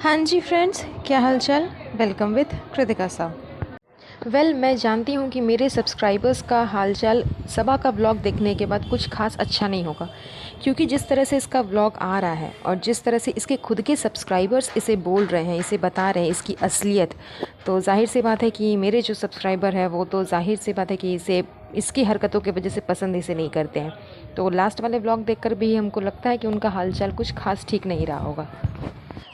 हाँ जी फ्रेंड्स, क्या हाल चाल। वेलकम विद कृतिका साहब। मैं जानती हूँ कि मेरे सब्सक्राइबर्स का हालचाल सबा का व्लॉग देखने के बाद कुछ खास अच्छा नहीं होगा, क्योंकि जिस तरह से इसका व्लॉग आ रहा है और जिस तरह से इसके खुद के सब्सक्राइबर्स इसे बोल रहे हैं, इसे बता रहे हैं इसकी असलियत, तो जाहिर सी बात है कि मेरे जो सब्सक्राइबर है वो तो जाहिर सी बात है कि इसे इसकी हरकतों की वजह से पसंद इसे नहीं करते हैं। तो लास्ट वाले व्लॉग देखकर भी हमको लगता है कि उनका हालचाल कुछ खास ठीक नहीं रहा होगा।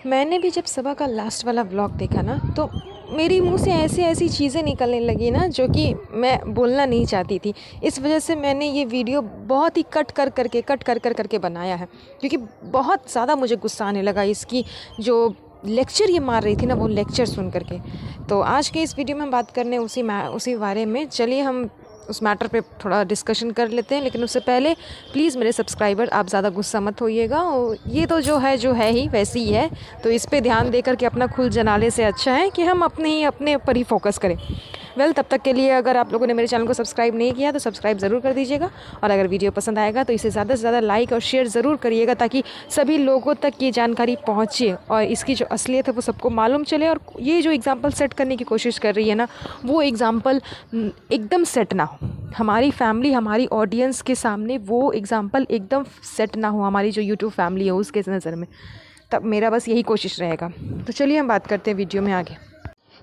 मैंने भी जब सबा का लास्ट वाला व्लॉग देखा ना, तो मेरी मुंह से ऐसी ऐसी चीज़ें निकलने लगी ना जो कि मैं बोलना नहीं चाहती थी। इस वजह से मैंने ये वीडियो बहुत ही कट कर करके बनाया है, क्योंकि बहुत ज़्यादा मुझे गुस्सा आने लगा इसकी जो लेक्चर ये मार रही थी ना, वो लेक्चर सुन करके। तो आज के इस वीडियो में हम बात करने उसी बारे में। चलिए हम उस मैटर पे थोड़ा डिस्कशन कर लेते हैं, लेकिन उससे पहले प्लीज़ मेरे सब्सक्राइबर आप ज़्यादा गुस्सा मत होइएगा। और ये तो जो है ही वैसी ही है, तो इस पे ध्यान देकर के अपना खुल जनाले से अच्छा है कि हम अपने पर ही फोकस करें। तब तक के लिए अगर आप लोगों ने मेरे चैनल को सब्सक्राइब नहीं किया तो सब्सक्राइब ज़रूर कर दीजिएगा, और अगर वीडियो पसंद आएगा तो इसे ज़्यादा से ज़्यादा लाइक और शेयर ज़रूर करिएगा, ताकि सभी लोगों तक ये जानकारी पहुँचे और इसकी जो असलियत है वो सबको मालूम चले। और ये जो एग्ज़ाम्पल सेट करने की कोशिश कर रही है ना, वो एग्ज़ाम्पल एकदम सेट ना हो हमारी फैमिली, हमारी ऑडियंस के सामने, वो एग्ज़ाम्पल एकदम सेट ना हो हमारी जो यूट्यूब फैमिली है उसके नज़र में। तब मेरा बस यही कोशिश रहेगा। तो चलिए हम बात करते हैं वीडियो में आगे।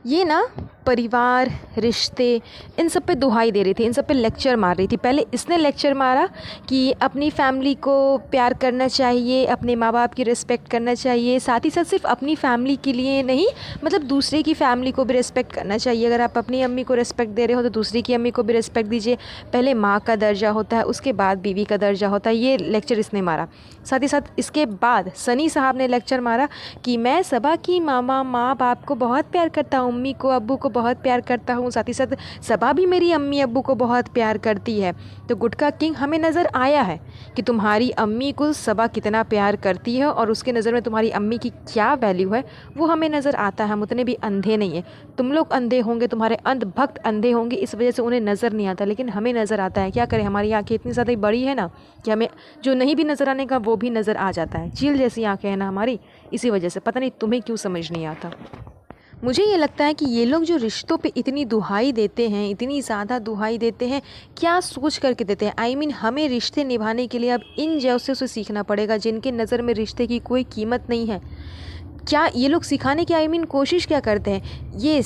ये ना परिवार, रिश्ते, इन सब पे दुहाई दे रही थी, इन सब पे लेक्चर मार रही थी। पहले इसने लेक्चर मारा कि अपनी फैमिली को प्यार करना चाहिए, अपने माँ बाप की रिस्पेक्ट करना चाहिए, साथ ही साथ सिर्फ अपनी फैमिली के लिए नहीं, मतलब दूसरे की फैमिली को भी रिस्पेक्ट करना चाहिए। अगर आप अपनी अम्मी को रिस्पेक्ट दे रहे हो तो दूसरी की अम्मी को भी रिस्पेक्ट दीजिए। पहले माँ का दर्जा होता है, उसके बाद बीवी का दर्जा होता है। ये लेक्चर इसने मारा। साथ ही साथ इसके बाद सनी साहब ने लेक्चर मारा कि मैं सबा की माँ बाप को बहुत प्यार करता हूँ, अम्मी को अब्बू को बहुत प्यार करता हूँ, साथ ही साथ सबा भी मेरी अम्मी अब्बू को बहुत प्यार करती है। तो गुटका किंग, हमें नज़र आया है कि तुम्हारी अम्मी को सबा कितना प्यार करती है और उसके नज़र में तुम्हारी अम्मी की क्या वैल्यू है, वो हमें नज़र आता है। हम उतने भी अंधे नहीं हैं। तुम लोग अंधे होंगे, तुम्हारे अंधभक्त अंधे होंगे, इस वजह से उन्हें नज़र नहीं आता, लेकिन हमें नज़र आता है। क्या करें, हमारी आँखें इतनी ज़्यादा बड़ी है ना कि हमें जो नहीं भी नज़र आने का वो भी नज़र आ जाता है। चील जैसी आँखें हैं ना हमारी, इसी वजह से। पता नहीं तुम्हें क्यों समझ नहीं आता। मुझे ये लगता है कि ये लोग जो रिश्तों पे इतनी दुहाई देते हैं, इतनी ज़्यादा दुहाई देते हैं, क्या सोच करके देते हैं। I mean, हमें रिश्ते निभाने के लिए अब इन जैसे से सीखना पड़ेगा जिनके नज़र में रिश्ते की कोई कीमत नहीं है। क्या ये लोग सिखाने की कोशिश क्या करते हैं।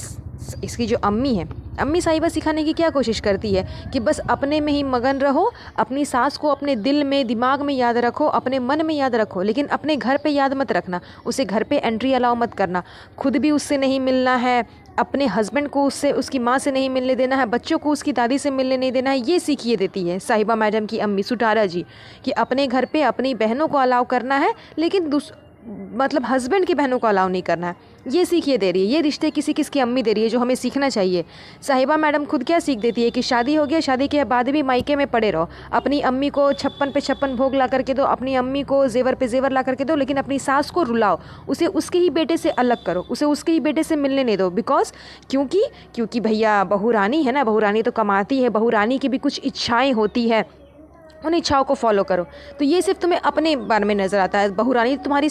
इसकी जो अम्मी है, अम्मी साहिबा सिखाने की क्या कोशिश करती है कि बस अपने में ही मगन रहो, अपनी सास को अपने दिल में, दिमाग में याद रखो, अपने मन में याद रखो, लेकिन अपने घर पे याद मत रखना, उसे घर पे एंट्री अलाउ मत करना, खुद भी उससे नहीं मिलना है, अपने हस्बैंड को उससे, उसकी माँ से नहीं मिलने देना है, बच्चों को उसकी दादी से मिलने नहीं देना है। ये सीखिए देती है साहिबा मैडम की अम्मी सुटारा जी, कि अपने घर पे अपनी बहनों को अलाउ करना है, लेकिन मतलब हस्बैंड की बहनों को अलाउ नहीं करना है। ये सीखिए दे रही है। ये रिश्ते किसकी अम्मी दे रही है, जो हमें सीखना चाहिए। साहिबा मैडम खुद क्या सीख देती है कि शादी हो गया, शादी के बाद भी मायके में पड़े रहो, अपनी अम्मी को 56 पे 56 भोग ला करके दो, अपनी अम्मी को जेवर पे जेवर ला करके दो, लेकिन अपनी सास को रुलाओ, उसे उसके ही बेटे से अलग करो, उसे उसके ही बेटे से मिलने नहीं दो। क्योंकि भैया बहू रानी है ना, बहू रानी तो कमाती है, बहू रानी की भी कुछ इच्छाएँ होती है, उन इच्छाओं को फॉलो करो। तो ये सिर्फ तुम्हें अपने बारे में नज़र आता है। बहू रानी तुम्हारी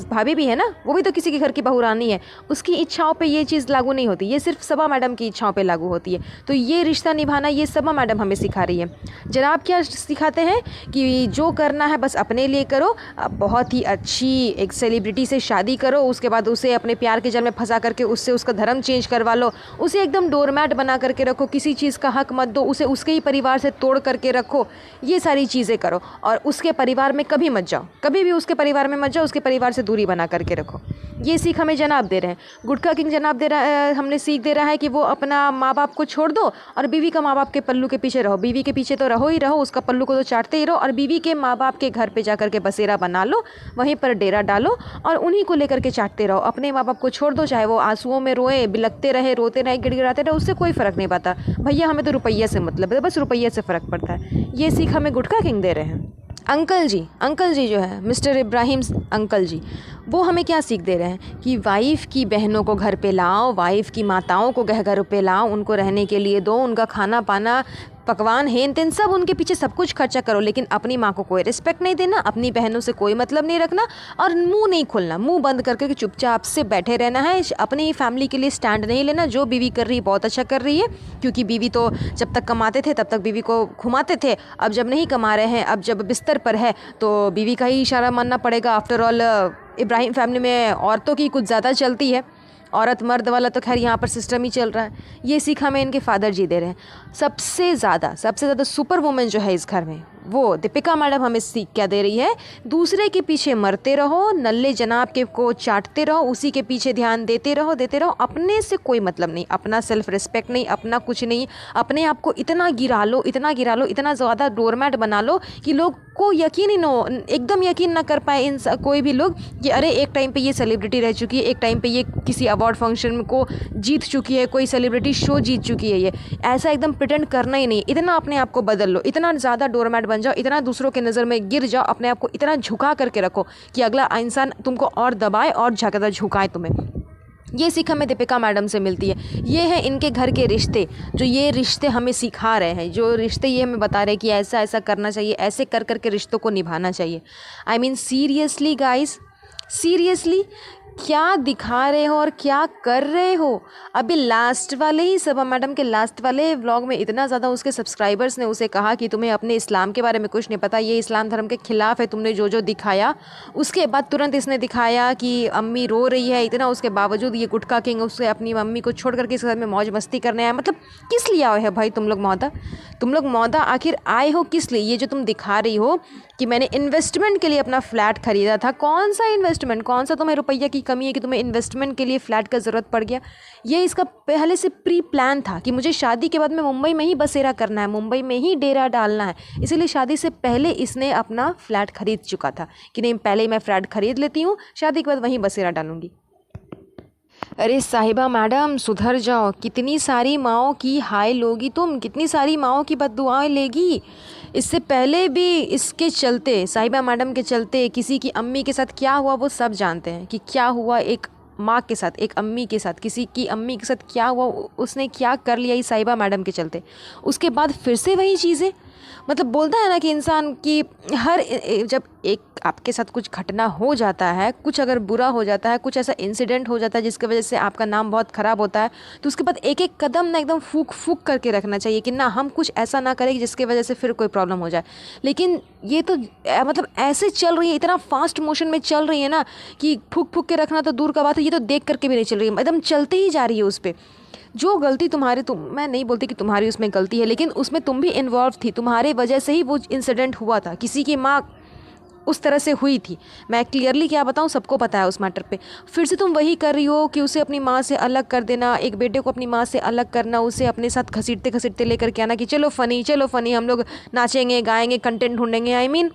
भाभी भी है ना, वो भी तो किसी के घर की बहू रानी है, उसकी इच्छाओं पे ये चीज़ लागू नहीं होती, ये सिर्फ सबा मैडम की इच्छाओं पे लागू होती है। तो ये रिश्ता निभाना ये सबा मैडम हमें सिखा रही है। जनाब क्या सिखाते हैं कि जो करना है बस अपने लिए करो। बहुत ही अच्छी एक सेलिब्रिटी से शादी करो, उसके बाद उसे अपने प्यार के जाल में फंसा करके उससे उसका धर्म चेंज करवा लो, उसे एकदम डोरमैट बना करके रखो, किसी चीज़ का हक मत दो, उसे उसके ही परिवार से तोड़ करके रखो, ये सारी चीज़ें करो। और उसके परिवार में कभी मत जाओ, कभी भी उसके परिवार में मत जाओ, उसके परिवार से दूरी बना करके रखो। ये सीख हमें जनाब दे रहे हैं, गुटका किंग जनाब दे रहा है, हमने सीख दे रहा है कि वो अपना माँ बाप को छोड़ दो और बीवी का माँ बाप के पल्लू के पीछे रहो। बीवी के पीछे तो रहो ही रहो, उसका पल्लू को तो चाटते ही रहो, और बीवी के माँ बाप के घर पे जा करके बसेरा बना लो, वहीं पर डेरा डालो और उन्हीं को लेकर के चाटते रहो। अपने माँ बाप को छोड़ दो, चाहे वो आंसुओं में रोए, बिलखते रहे, रोते रहे, गिड़गिड़ाते रहे, उससे कोई फ़र्क नहीं पड़ता। भैया हमें तो रुपये से मतलब है, बस रुपये से फ़र्क पड़ता है। ये सीख हमें गुटका किंग दे रहे हैं। अंकल जी जो है मिस्टर इब्राहिम अंकल जी, वो हमें क्या सीख दे रहे हैं कि वाइफ़ की बहनों को घर पे लाओ, वाइफ़ की माताओं को घर पे लाओ, उनको रहने के लिए दो, उनका खाना पाना पकवान हेन तेन सब उनके पीछे सब कुछ खर्चा करो, लेकिन अपनी माँ को कोई रिस्पेक्ट नहीं देना, अपनी बहनों से कोई मतलब नहीं रखना और मुंह नहीं खोलना, मुंह बंद करके चुपचाप से बैठे रहना है। अपनी फैमिली के लिए स्टैंड नहीं लेना। जो बीवी कर रही है बहुत अच्छा कर रही है, क्योंकि बीवी तो जब तक कमाते थे तब तक बीवी को घुमाते थे, अब जब नहीं कमा रहे हैं, अब जब बिस्तर पर है तो बीवी का ही इशारा मानना पड़ेगा। आफ्टर ऑल इब्राहिम फैमिली में औरतों की कुछ ज़्यादा चलती है, औरत मर्द वाला तो खैर यहाँ पर सिस्टम ही चल रहा है। ये सीख हमें इनके फादर जी दे रहे हैं। सबसे ज़्यादा सुपर वुमेन जो है इस घर में वो दीपिका मैडम हमें सीख क्या दे रही है, दूसरे के पीछे मरते रहो, नल्ले जनाब के को चाटते रहो, उसी के पीछे ध्यान देते रहो, अपने से कोई मतलब नहीं, अपना सेल्फ रिस्पेक्ट नहीं, अपना कुछ नहीं, अपने आप को इतना गिरा लो, इतना ज़्यादा डोरमैट बना लो कि लोग को यकीन ही एकदम यकीन ना कर पाए इन कोई भी लोग कि अरे एक टाइम पे ये सेलिब्रिटी रह चुकी है, एक टाइम पे ये किसी अवार्ड फंक्शन को जीत चुकी है, कोई सेलिब्रिटी शो जीत चुकी है। ये ऐसा एकदम प्रिटेंड करना ही नहीं, इतना अपने आप को बदल लो, इतना ज़्यादा डोरमैट बन जाओ, इतना दूसरों के नज़र में गिर जाओ, अपने आप को इतना झुका करके रखो कि अगला इंसान तुमको और दबाए और ज़्यादा झुकाए तुम्हें। ये सीख हमें दीपिका मैडम से मिलती है। ये है इनके घर के रिश्ते, जो ये रिश्ते हमें सिखा रहे हैं, जो रिश्ते ये हमें बता रहे हैं कि ऐसा ऐसा करना चाहिए, ऐसे कर कर के रिश्तों को निभाना चाहिए। I mean seriously guys, seriously क्या दिखा रहे हो और क्या कर रहे हो। अभी लास्ट वाले ही सभा मैडम के लास्ट वाले व्लॉग में इतना ज़्यादा उसके सब्सक्राइबर्स ने उसे कहा कि तुम्हें अपने इस्लाम के बारे में कुछ नहीं पता, ये इस्लाम धर्म के खिलाफ है तुमने जो जो दिखाया। उसके बाद तुरंत इसने दिखाया कि अम्मी रो रही है, इतना उसके बावजूद ये गुटखा किंग उससे अपनी मम्मी को छोड़ करके इसके घर में मौज मस्ती करने आया। मतलब किस लिए आए हो भाई तुम लोग मौदा आखिर आए हो किस लिए। ये जो तुम दिखा रही हो कि मैंने इन्वेस्टमेंट के लिए अपना फ्लैट खरीदा था, कौन सा इन्वेस्टमेंट, कौन सा तुम्हें रुपया की कमी है कि तुम्हें इन्वेस्टमेंट के लिए फ़्लैट का ज़रूरत पड़ गया। ये इसका पहले से प्री प्लान था कि मुझे शादी के बाद में मुंबई में ही बसेरा करना है, मुंबई में ही डेरा डालना है, इसीलिए शादी से पहले इसने अपना फ्लैट खरीद चुका था कि नहीं पहले मैं फ्लैट खरीद लेती हूँ, शादी के बाद वहीं बसेरा डालूंगी। अरे साहिबा मैडम सुधर जाओ, कितनी सारी माओं की हाय लोगी तुम, कितनी सारी माओं की बद्दुआएं लेगी। इससे पहले भी इसके चलते, साहिबा मैडम के चलते किसी की अम्मी के साथ क्या हुआ वो सब जानते हैं कि क्या हुआ, एक माँ के साथ, एक अम्मी के साथ, किसी की अम्मी के साथ क्या हुआ, उसने क्या कर लिया इस साहिबा मैडम के चलते। उसके बाद फिर से वही चीज़ें, मतलब बोलता है ना कि इंसान की हर जब एक आपके साथ कुछ घटना हो जाता है, कुछ अगर बुरा हो जाता है, कुछ ऐसा इंसिडेंट हो जाता है जिसकी वजह से आपका नाम बहुत ख़राब होता है, तो उसके बाद एक एक कदम ना एकदम फूक फूक करके रखना चाहिए कि ना हम कुछ ऐसा ना करें जिसकी वजह से फिर कोई प्रॉब्लम हो जाए। लेकिन ये तो मतलब ऐसे चल रही है, इतना फास्ट मोशन में चल रही है ना कि फूक फूक के रखना तो दूर का बात है, ये तो देख करके भी नहीं चल रही है, एकदम चलते ही जा रही है उस पर। जो गलती तुम्हारी, मैं नहीं बोलती कि तुम्हारी उसमें गलती है, लेकिन उसमें तुम भी इन्वॉल्व थी, तुम्हारे वजह से ही वो इंसिडेंट हुआ था, किसी की माँ उस तरह से हुई थी। मैं क्लियरली क्या बताऊँ, सबको पता है उस मैटर पे। फिर से तुम वही कर रही हो कि उसे अपनी माँ से अलग कर देना, एक बेटे को अपनी माँ से अलग करना, उसे अपने साथ घसीटते घसीटते लेकर के आना कि चलो फ़नी हम लोग नाचेंगे गाएंगे कंटेंट ढूंढेंगे। आई मीन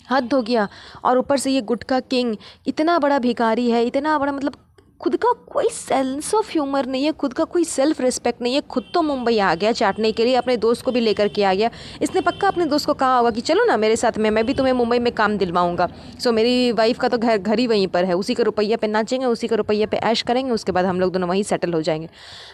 हद हो गया। और ऊपर से ये गुटखा किंग इतना बड़ा भिखारी है, इतना बड़ा, मतलब खुद का कोई सेंस ऑफ ह्यूमर नहीं है, खुद का कोई सेल्फ रिस्पेक्ट नहीं है। खुद तो मुंबई आ गया चाटने के लिए, अपने दोस्त को भी लेकर के आ गया। इसने पक्का अपने दोस्त को कहा होगा कि चलो ना मेरे साथ में, मैं भी तुम्हें मुंबई में काम दिलवाऊंगा। सो मेरी वाइफ का तो घर ही वहीं पर है, उसी के रुपये पे नाचेंगे, उसी के रुपये पे ऐश करेंगे, उसके बाद हम लोग दोनों वहीं सेटल हो जाएंगे।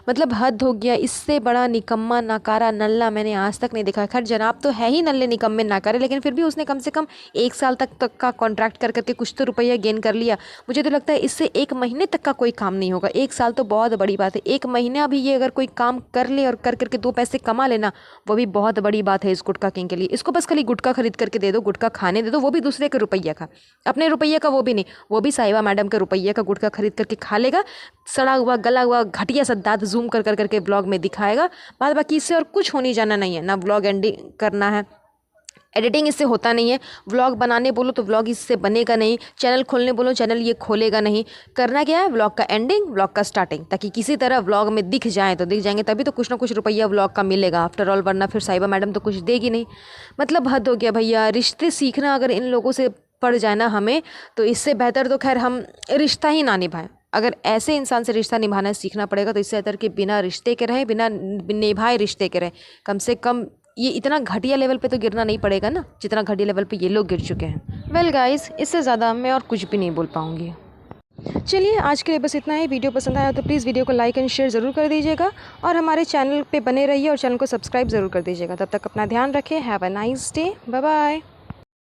मतलब हद हो गया। इससे बड़ा निकम्मा नकारा नल्ला मैंने आज तक नहीं देखा। खैर जनाब तो है ही नल्ले निकम्मे नकारे, लेकिन फिर भी उसने कम से कम 1 साल तक का कॉन्ट्रैक्ट कर करके कुछ तो रुपया गेन कर लिया। मुझे तो लगता है इससे 1 महीने तक का कोई काम नहीं होगा। 1 साल तो बहुत बड़ी बात है, 1 महीना भी ये अगर कोई काम कर ले और कर करके 2 पैसे कमा लेना, वो भी बहुत बड़ी बात है इस गुटखा किंग के लिए। इसको बस खाली गुटखा खरीद करके दे दो, गुटखा खाने दे दो, वो भी दूसरे के रुपया का, अपने रुपये का वो भी नहीं, वो भी साहिबा मैडम के रुपये का गुटखा खरीद करके खा लेगा। सड़ा हुआ गला हुआ घटिया सा दांत जूम कर करके ब्लॉग में दिखाएगा। बाद बाकी इससे और कुछ होने जाना नहीं है, ना ब्लॉग एंडिंग करना है, एडिटिंग इससे होता नहीं है, व्लॉग बनाने बोलो तो व्लॉग इससे बनेगा नहीं, चैनल खोलने बोलो चैनल ये खोलेगा नहीं। करना क्या है, व्लॉग का एंडिंग, व्लॉग का स्टार्टिंग, ताकि किसी तरह व्लॉग में दिख जाए तो दिख जाएंगे, तभी तो कुछ ना कुछ रुपया व्लॉग का मिलेगा आफ्टर ऑल, वरना फिर साहिबा मैडम तो कुछ देगी नहीं। मतलब हद हो गया भैया। रिश्ते सीखना अगर इन लोगों से पड़ जाए ना हमें, तो इससे बेहतर तो खैर हम रिश्ता ही ना निभाएं। अगर ऐसे इंसान से रिश्ता निभाना सीखना पड़ेगा तो इससे बेहतर कि बिना रिश्ते के रहें, बिना निभाए रिश्ते के रहें। कम से कम ये इतना घटिया लेवल पे तो गिरना नहीं पड़ेगा ना, जितना घटिया लेवल पे ये लोग गिर चुके हैं। वेल गाइस, इससे ज़्यादा मैं और कुछ भी नहीं बोल पाऊँगी। चलिए आज के लिए बस इतना ही। वीडियो पसंद आया तो प्लीज़ वीडियो को लाइक एंड शेयर ज़रूर कर दीजिएगा और हमारे चैनल पे बने रहिए और चैनल को सब्सक्राइब ज़रूर कर दीजिएगा। तब तक अपना ध्यान रखें। Have a nice day. Bye bye.